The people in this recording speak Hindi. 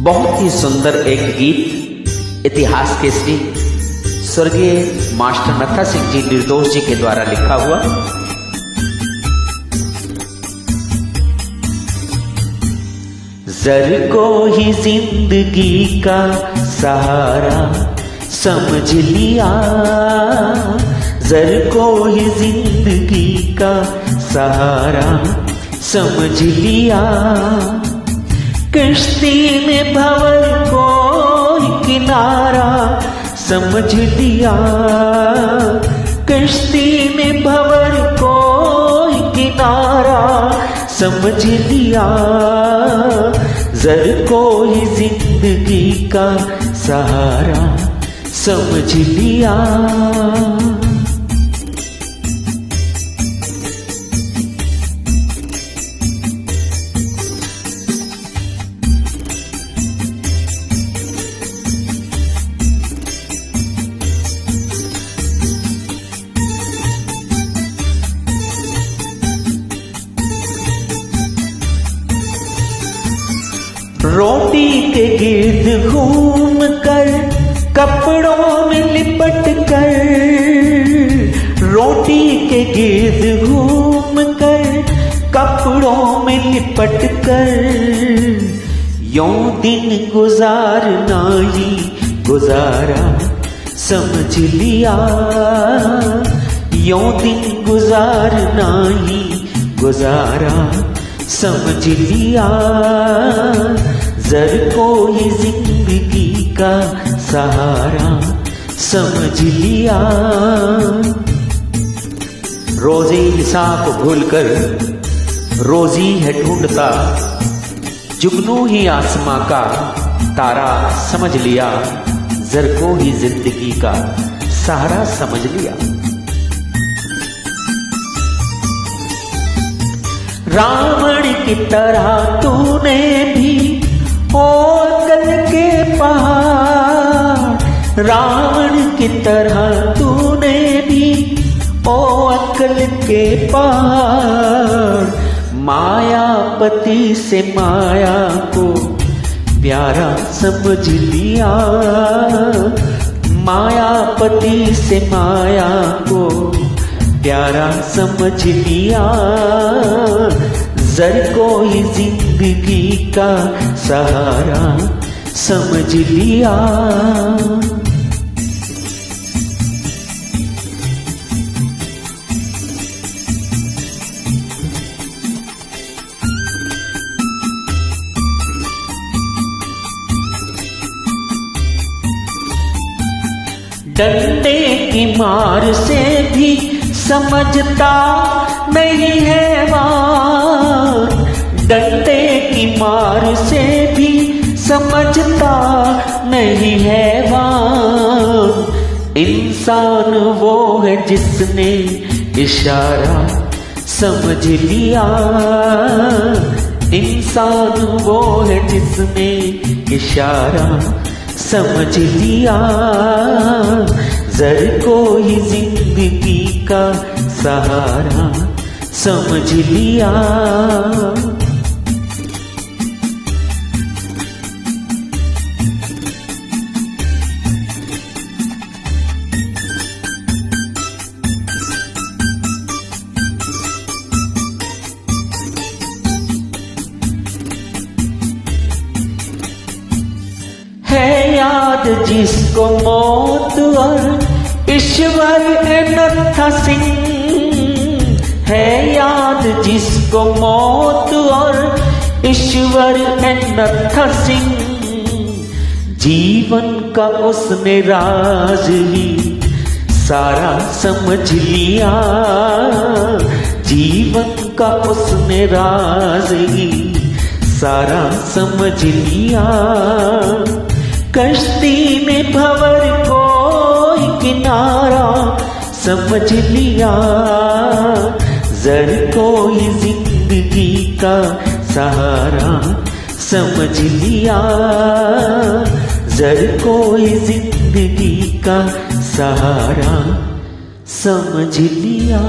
बहुत ही सुंदर एक गीत इतिहास केसरी स्वर्गीय मास्टर नत्था सिंह जी निर्दोष जी के द्वारा लिखा हुआ। जर को ही जिंदगी का सहारा समझ लिया, जर को ही जिंदगी का सहारा समझ लिया, कश्ती में भंवर को किनारा समझ लिया, कश्ती में भंवर को किनारा समझ लिया, जर को ही जिंदगी का सहारा समझ लिया। रोटी के गिर्द घूम कर कपड़ों में लिपट कर, रोटी के गिर्द घूम कर कपड़ों में लिपट कर, यूं दिन गुजारना ही गुजारा समझ लिया, यूं दिन गुजारना ही गुजारा समझ लिया, जर को ही जिंदगी का सहारा समझ लिया। रोजी हिसाब भूलकर रोजी है ढूंढता, जुगनू ही आसमां का तारा समझ लिया, जर को ही जिंदगी का सहारा समझ लिया। रावण की तरह तूने भी ओ अकल के पहाड़, रावण की तरह तूने भी ओ अकल के पहाड़, मायापति से माया को प्यारा समझ लिया, मायापति से माया को प्यारा समझ लिया, जर को ही जिंदगी का सहारा समझ लिया। डंडे की मार से भी समझता नहीं है वार, डंडे की मार से भी समझता नहीं है वार, इंसान वो है जिसने इशारा समझ लिया, इंसान वो है जिसने इशारा समझ लिया, जर को ही जिंदगी का सहारा समझ लिया। है याद जिसको मौत और ईश्वर नत्था सिंह, है याद जिसको मौत और ईश्वर नत्था सिंह, जीवन का उसने राज ही सारा समझ लिया, जीवन का उसने राज ही सारा समझ लिया, कश्ती में भंवर को किनारा समझ लिया, जर को ही जिंदगी का सहारा समझ लिया, जर को ही जिंदगी का सहारा समझ लिया।